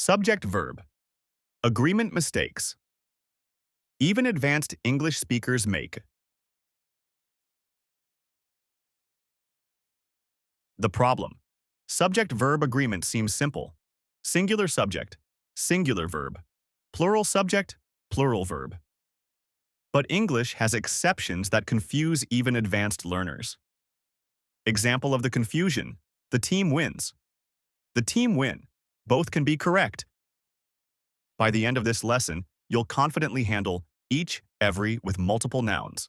Subject-verb. Agreement mistakes. Even advanced English speakers make. The problem. Subject-verb agreement seems simple. Singular subject, singular verb. Plural subject, plural verb. But English has exceptions that confuse even advanced learners. Example of the confusion: the team wins. The team win. Both can be correct. By the end of this lesson, you'll confidently handle each, every with multiple nouns.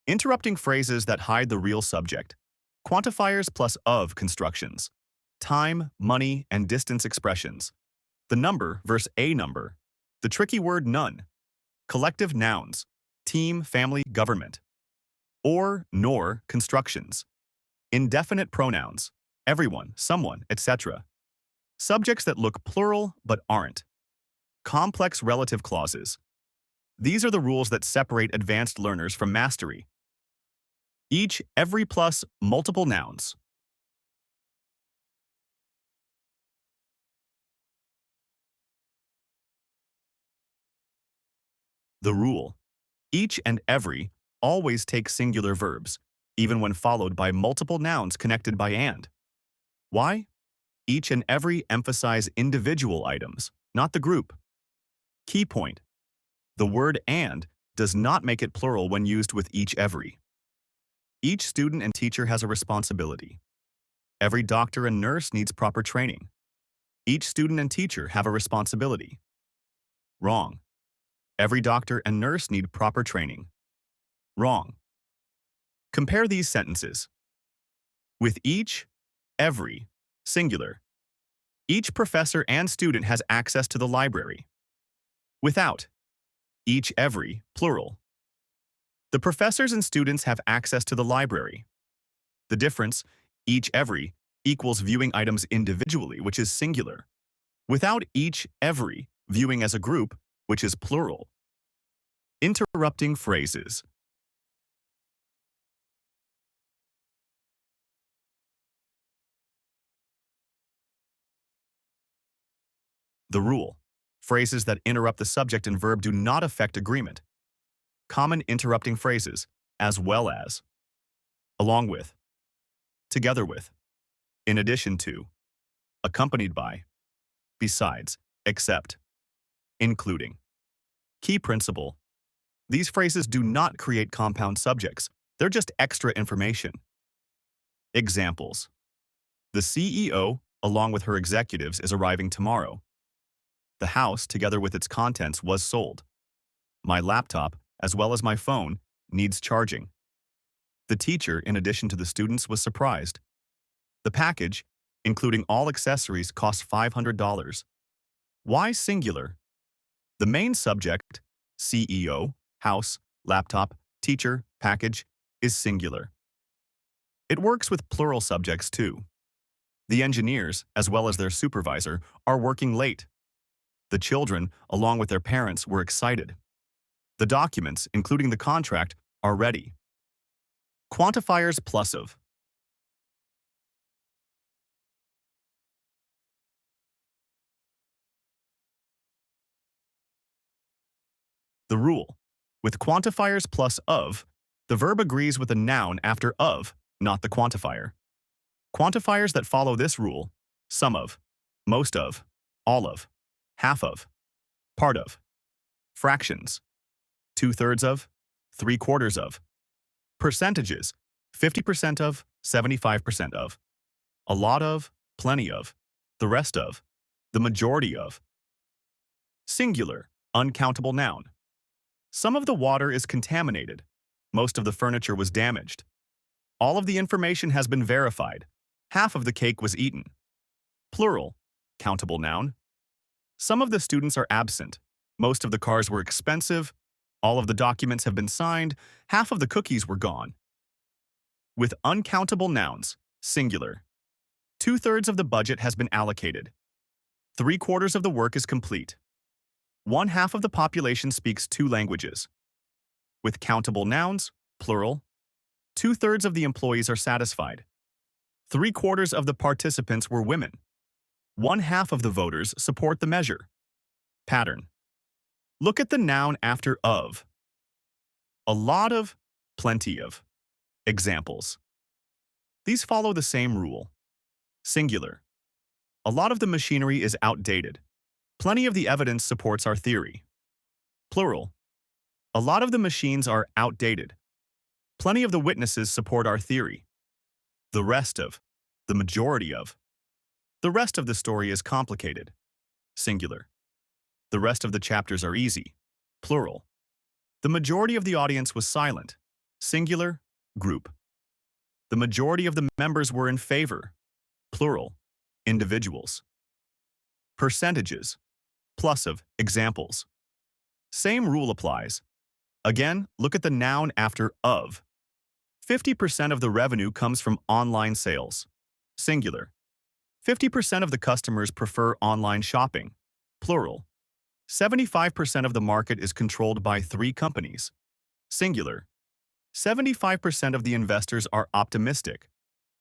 Interrupting phrases that hide the real subject. Quantifiers plus of constructions. Time, money, and distance expressions. The number versus a number. The tricky word none. Collective nouns. Team, family, government. Or, nor constructions. Indefinite pronouns. Everyone, someone, etc. Subjects that look plural but aren't. Complex relative clauses. These are the rules that separate advanced learners from mastery. Each, every plus multiple nouns. The rule. Each and every always take singular verbs, even when followed by multiple nouns connected by and. Why? Each and every emphasize individual items, not the group. Key point. The word and does not make it plural when used with each every. Each student and teacher has a responsibility. Every doctor and nurse needs proper training. Each student and teacher have a responsibility. Wrong. Every doctor and nurse need proper training. Wrong. Compare these sentences. With each, every, singular. Each professor and student has access to the library. Without, each, every, plural. The professors and students have access to the library. The difference, each, every, equals viewing items individually, which is singular. Without each, every, viewing as a group, which is plural. Interrupting phrases. The rule. Phrases that interrupt the subject and verb do not affect agreement. Common interrupting phrases, as well as, along with, together with, in addition to, accompanied by, besides, except, including. Key principle. These phrases do not create compound subjects. They're just extra information. Examples. The CEO, along with her executives, is arriving tomorrow. The house, together with its contents, was sold. My laptop, as well as my phone, needs charging. The teacher, in addition to the students, was surprised. The package, including all accessories, cost $500. Why singular? The main subject, CEO, house, laptop, teacher, package, is singular. It works with plural subjects too. The engineers, as well as their supervisor, are working late. The children, along with their parents, were excited. The documents, including the contract, are ready. Quantifiers plus of. The rule. With quantifiers plus of, the verb agrees with the noun after of, not the quantifier. Quantifiers that follow this rule: some of, most of, all of, half of, part of, fractions, 2/3 of, 3/4 of, percentages, 50% of, 75% of, a lot of, plenty of, the rest of, the majority of. Singular, uncountable noun. Some of the water is contaminated. Most of the furniture was damaged. All of the information has been verified. Half of the cake was eaten. Plural, countable noun. Some of the students are absent. Most of the cars were expensive. All of the documents have been signed. Half of the cookies were gone. With uncountable nouns, singular. 2/3 of the budget has been allocated. 3/4 of the work is complete. 1/2 of the population speaks 2 languages. With countable nouns, plural. 2/3 of the employees are satisfied. 3/4 of the participants were women. 1/2 of the voters support the measure. Pattern. Look at the noun after of. A lot of, plenty of. Examples. These follow the same rule. Singular. A lot of the machinery is outdated. Plenty of the evidence supports our theory. Plural. A lot of the machines are outdated. Plenty of the witnesses support our theory. The rest of. The majority of. The rest of the story is complicated. Singular. The rest of the chapters are easy. Plural. The majority of the audience was silent. Singular. Group. The majority of the members were in favor. Plural. Individuals. Percentages. Plus of. Examples. Same rule applies. Again, look at the noun after of. 50% of the revenue comes from online sales. Singular. 50% of the customers prefer online shopping. Plural. 75% of the market is controlled by 3 companies. Singular. 75% of the investors are optimistic.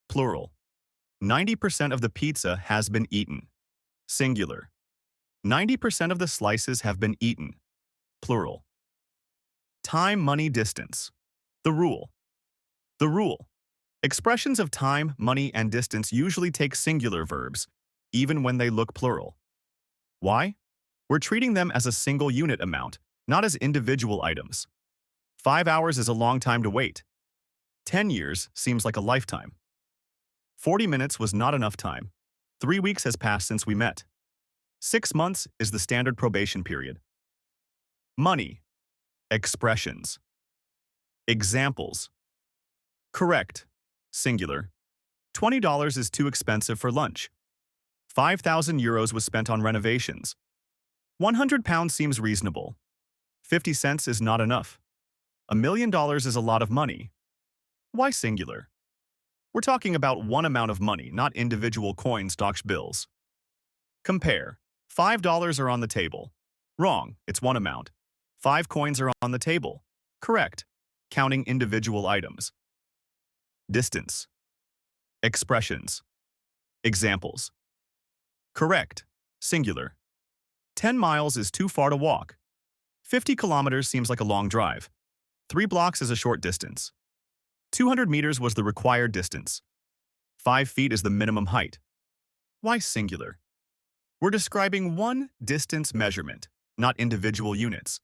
Plural. 90% of the pizza has been eaten. Singular. 90% of the slices have been eaten. Plural. Time, money, distance. The rule. The rule. Expressions of time, money, and distance usually take singular verbs, even when they look plural. Why? We're treating them as a single unit amount, not as individual items. 5 hours is a long time to wait. 10 years seems like a lifetime. 40 minutes was not enough time. 3 weeks has passed since we met. 6 months is the standard probation period. Money. Expressions. Examples. Correct. Singular. $20 is too expensive for lunch. 5,000 euros was spent on renovations. 100 pounds seems reasonable. 50 cents is not enough. $1 million is a lot of money. Why singular? We're talking about one amount of money, not individual coins, bills. Compare. $5 are on the table. Wrong, it's one amount. 5 coins are on the table. Correct. Counting individual items. Distance. Expressions. Examples. Correct. Singular. 10 miles is too far to walk. 50 kilometers seems like a long drive. 3 blocks is a short distance. 200 meters was the required distance. 5 feet is the minimum height. Why singular? We're describing one distance measurement, not individual units.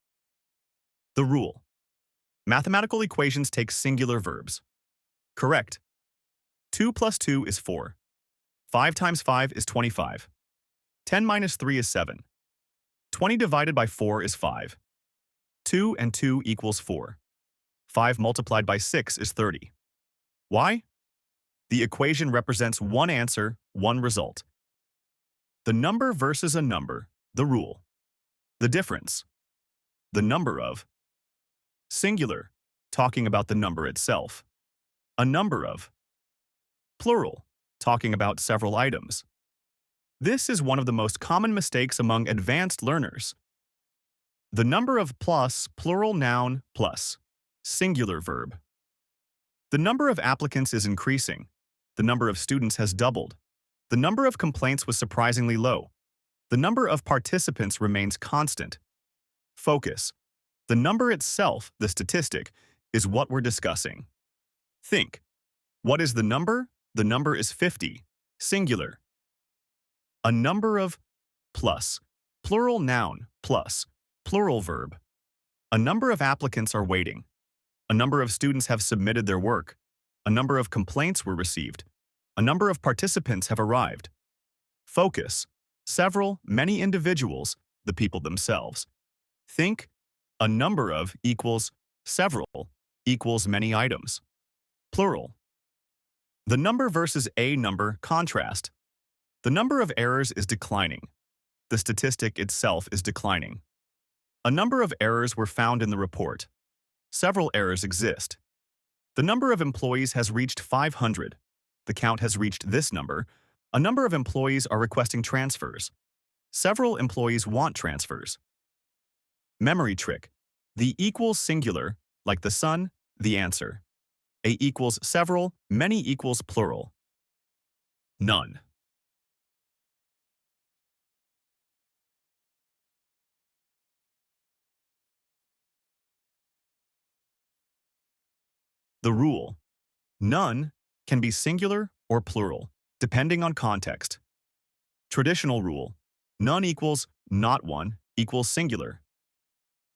The rule. Mathematical equations take singular verbs. Correct. 2 plus 2 is 4. 5 times 5 is 25. 10 minus 3 is 7. 20 divided by 4 is 5. 2 and 2 equals 4. 5 multiplied by 6 is 30. Why? The equation represents one answer, one result. The number versus a number, the rule. The difference. The number of. Singular, talking about the number itself. A number of. Plural, talking about several items. This is one of the most common mistakes among advanced learners. The number of plus, plural noun, plus. Singular verb. The number of applicants is increasing. The number of students has doubled. The number of complaints was surprisingly low. The number of participants remains constant. Focus. The number itself, the statistic, is what we're discussing. Think. What is the number? The number is 50. Singular. A number of plus. Plural noun, plus. Plural verb. A number of applicants are waiting. A number of students have submitted their work. A number of complaints were received. A number of participants have arrived. Focus. Several, many individuals, the people themselves. Think. A number of equals several equals many items. Plural. The number versus a number, contrast. The number of errors is declining. The statistic itself is declining. A number of errors were found in the report. Several errors exist. The number of employees has reached 500. The count has reached this number. A number of employees are requesting transfers. Several employees want transfers. Memory trick. The equals singular, like the sun, the answer. A equals several, many equals plural. None. The rule: none can be singular or plural, depending on context. Traditional rule: none equals not one equals singular.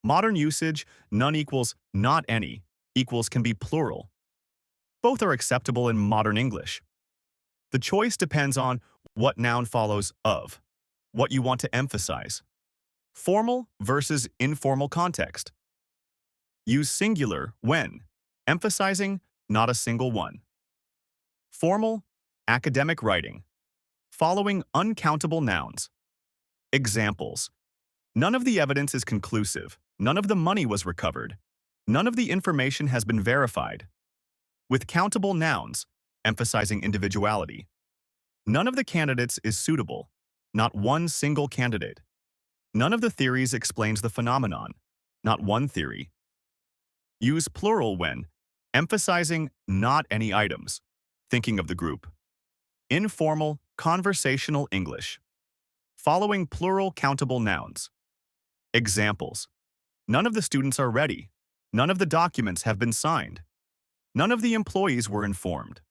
Modern usage: none equals not any equals can be plural. Both are acceptable in modern English. The choice depends on what noun follows of, what you want to emphasize. Formal versus informal context. Use singular when emphasizing not a single one. Formal, academic writing. Following uncountable nouns. Examples: none of the evidence is conclusive. None of the money was recovered. None of the information has been verified. With countable nouns, emphasizing individuality. None of the candidates is suitable. Not one single candidate. None of the theories explains the phenomenon. Not one theory. Use plural when emphasizing not any items, thinking of the group. Informal, conversational English. Following plural countable nouns. Examples: none of the students are ready. None of the documents have been signed. None of the employees were informed.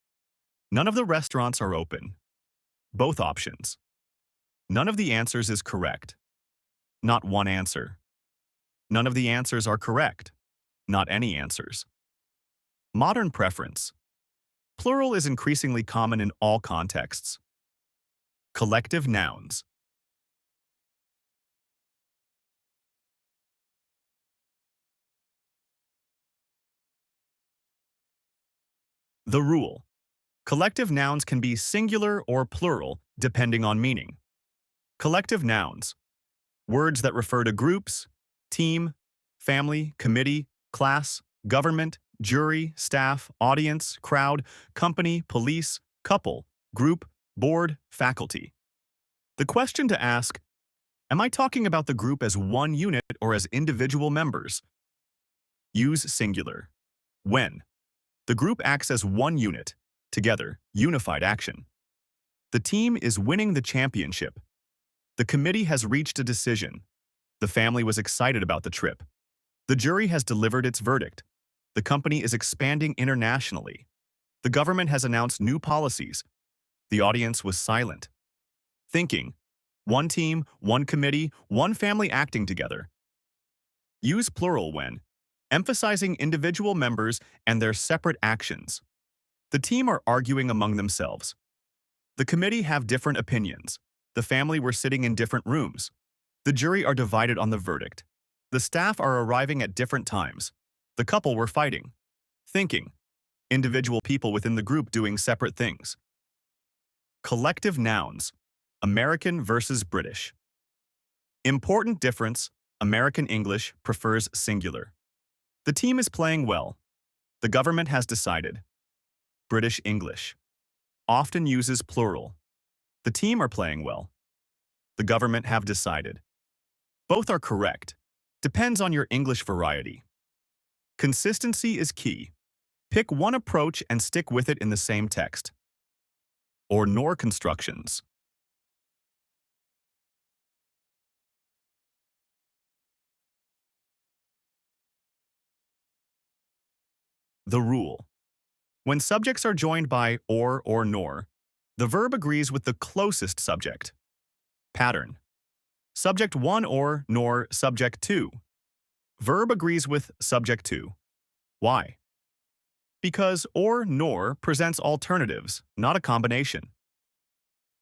None of the restaurants are open. Both options. None of the answers is correct. Not one answer. None of the answers are correct. Not any answers. Modern preference. Plural is increasingly common in all contexts. Collective nouns. The rule: collective nouns can be singular or plural depending on meaning. Collective nouns: words that refer to groups, team, family, committee, class, government, jury, staff, audience, crowd, company, police, couple, group, board, faculty. The question to ask: am I talking about the group as one unit or as individual members? Use singular. When the group acts as one unit, together, unified action. The team is winning the championship. The committee has reached a decision. The family was excited about the trip. The jury has delivered its verdict. The company is expanding internationally. The government has announced new policies. The audience was silent. Thinking: one team, one committee, one family acting together. Use plural when emphasizing individual members and their separate actions. The team are arguing among themselves. The committee have different opinions. The family were sitting in different rooms. The jury are divided on the verdict. The staff are arriving at different times. The couple were fighting. Thinking: individual people within the group doing separate things. Collective nouns. American versus British. Important difference: American English prefers singular. The team is playing well. The government has decided. British English often uses plural. The team are playing well. The government have decided. Both are correct. Depends on your English variety. Consistency is key. Pick one approach and stick with it in the same text. Or nor constructions. The rule: when subjects are joined by or nor, the verb agrees with the closest subject. Pattern: subject 1 or nor subject 2. Verb agrees with subject 2. Why? Because or nor presents alternatives, not a combination.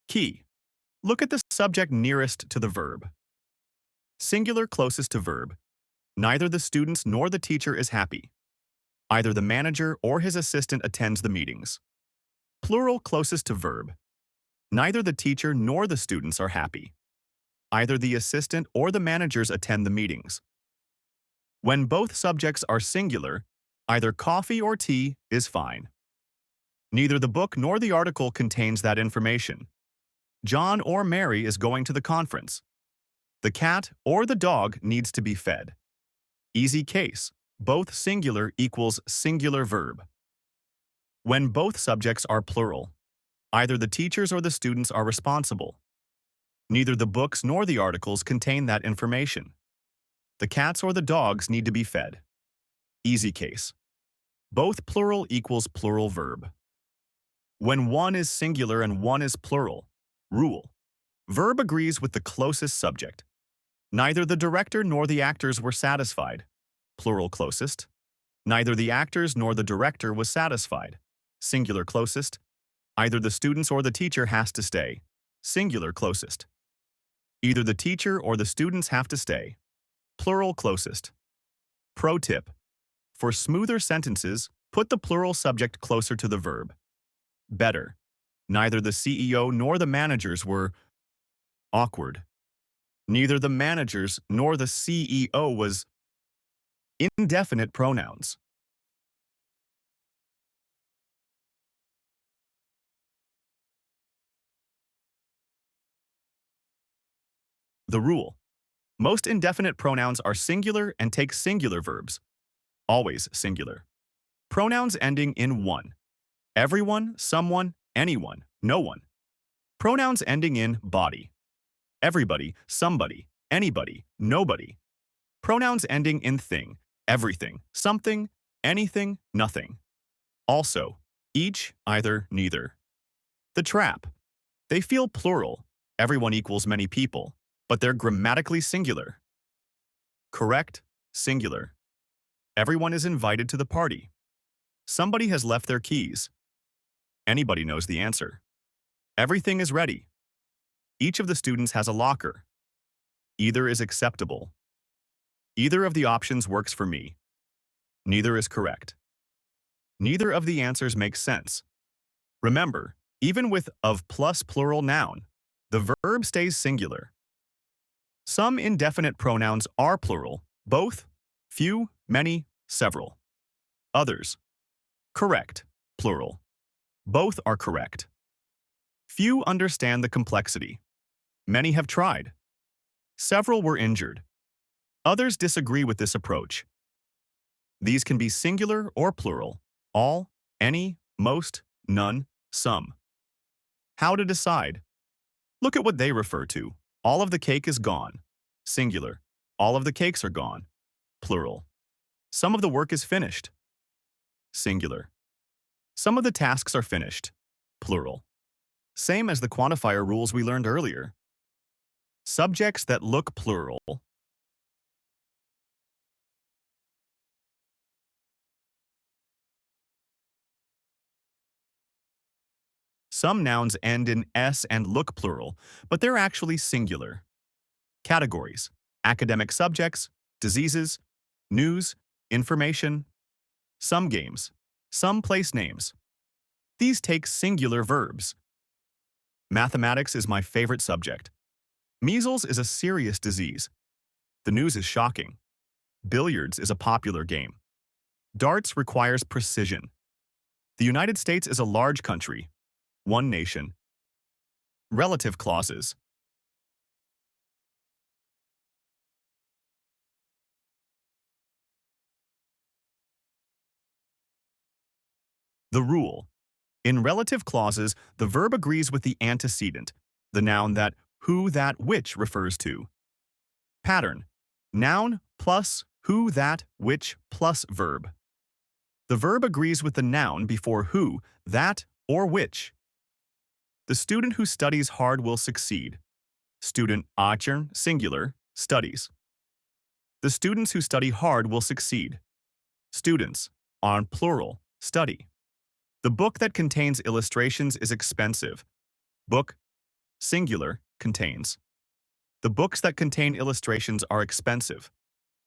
Key: look at the subject nearest to the verb. Singular closest to verb. Neither the students nor the teacher is happy. Either the manager or his assistant attends the meetings. Plural closest to verb. Neither the teacher nor the students are happy. Either the assistant or the managers attend the meetings. When both subjects are singular, either coffee or tea is fine. Neither the book nor the article contains that information. John or Mary is going to the conference. The cat or the dog needs to be fed. Easy case. Both singular equals singular verb. When both subjects are plural, either the teachers or the students are responsible. Neither the books nor the articles contain that information. The cats or the dogs need to be fed. Easy case. Both plural equals plural verb. When one is singular and one is plural. Rule. Verb agrees with the closest subject. Neither the director nor the actors were satisfied. Plural closest. Neither the actors nor the director was satisfied. Singular closest. Either the students or the teacher has to stay. Singular closest. Either the teacher or the students have to stay. Plural closest. Pro tip. For smoother sentences, put the plural subject closer to the verb. Better. Neither the CEO nor the managers were awkward. Neither the managers nor the CEO was indefinite pronouns. The rule. Most indefinite pronouns are singular and take singular verbs. Always singular. Pronouns ending in one. Everyone, someone, anyone, no one. Pronouns ending in body. Everybody, somebody, anybody, nobody. Pronouns ending in thing. Everything, something, anything, nothing. Also, each, either, neither. The trap. They feel plural. Everyone equals many people, but they're grammatically singular. Correct, singular. Everyone is invited to the party. Somebody has left their keys. Anybody knows the answer. Everything is ready. Each of the students has a locker. Either is acceptable. Either of the options works for me. Neither is correct. Neither of the answers makes sense. Remember, even with of plus plural noun, the verb stays singular. Some indefinite pronouns are plural, both, few, many, several. Others. Correct, plural. Both are correct. Few understand the complexity. Many have tried. Several were injured. Others disagree with this approach. These can be singular or plural, all, any, most, none, some. How to decide? Look at what they refer to. All of the cake is gone. Singular. All of the cakes are gone. Plural. Some of the work is finished. Singular. Some of the tasks are finished. Plural. Same as the quantifier rules we learned earlier. Subjects that look plural. Some nouns end in s and look plural, but they're actually singular. Categories: academic subjects, diseases, news, information. Some games, some place names. These take singular verbs. Mathematics is my favorite subject. Measles is a serious disease. The news is shocking. Billiards is a popular game. Darts requires precision. The United States is a large country. One nation. Relative clauses. The rule. In relative clauses, the verb agrees with the antecedent, the noun that who, that, which refers to. Pattern. Noun plus who, that, which plus verb. The verb agrees with the noun before who, that, or which. The student who studies hard will succeed. Student Acern, singular, studies. The students who study hard will succeed. Students, on plural, study. The book that contains illustrations is expensive. Book, singular, contains. The books that contain illustrations are expensive.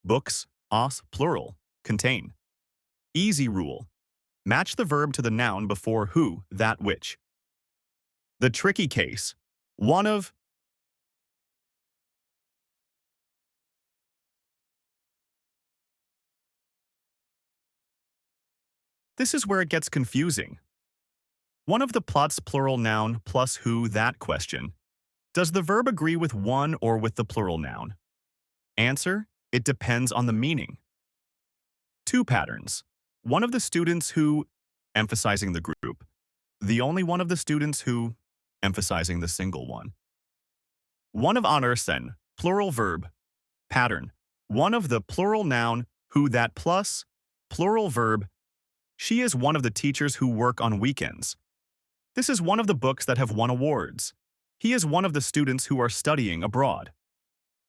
Books, os, plural, contain. Easy rule. Match the verb to the noun before who, that, which. The tricky case. One of. This is where it gets confusing. One of the plots plural noun plus who, that question. Does the verb agree with one or with the plural noun? Answer: it depends on the meaning. Two patterns. One of the students who, emphasizing the group. The only one of the students who, emphasizing the single one. One of Andersen, plural verb. Pattern. One of the plural noun who, that plus, plural verb. She is one of the teachers who work on weekends. This is one of the books that have won awards. He is one of the students who are studying abroad.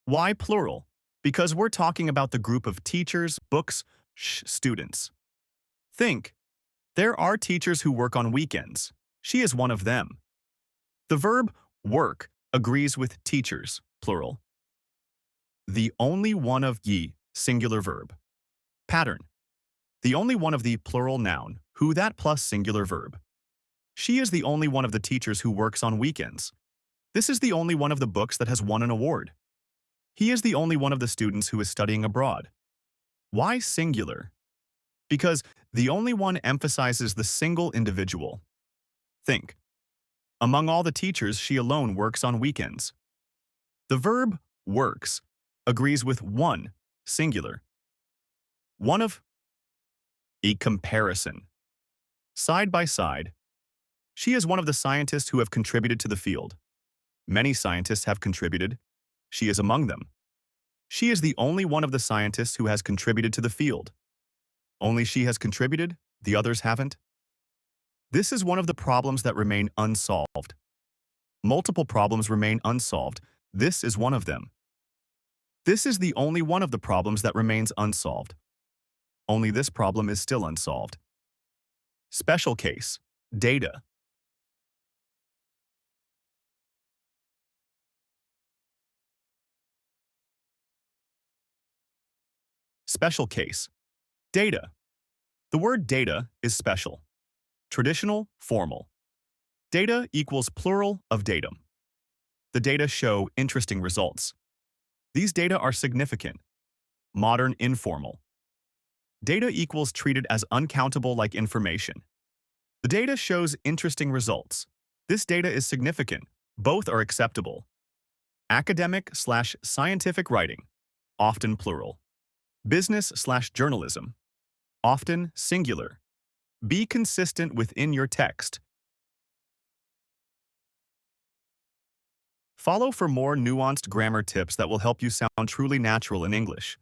Why plural? Because we're talking about the group of teachers, books, students. Think, there are teachers who work on weekends. She is one of them. The verb work agrees with teachers, plural. The only one of ye, singular verb. Pattern. The only one of the plural noun, who that plus singular verb. She is the only one of the teachers who works on weekends. This is the only one of the books that has won an award. He is the only one of the students who is studying abroad. Why singular? Because the only one emphasizes the single individual. Think. Among all the teachers, she alone works on weekends. The verb works agrees with one, singular. One of a comparison. Side by side. She is one of the scientists who have contributed to the field. Many scientists have contributed. She is among them. She is the only one of the scientists who has contributed to the field. Only she has contributed, the others haven't. This is one of the problems that remain unsolved. Multiple problems remain unsolved. This is one of them. This is the only one of the problems that remains unsolved. Only this problem is still unsolved. Special case. Data. Special case. Data. The word data is special. Traditional, formal. Data equals plural of datum. The data show interesting results. These data are significant. Modern, informal. Data equals treated as uncountable like information. The data shows interesting results. This data is significant. Both are acceptable. Academic/scientific writing, often plural. Business/journalism, often singular. Be consistent within your text. Follow for more nuanced grammar tips that will help you sound truly natural in English.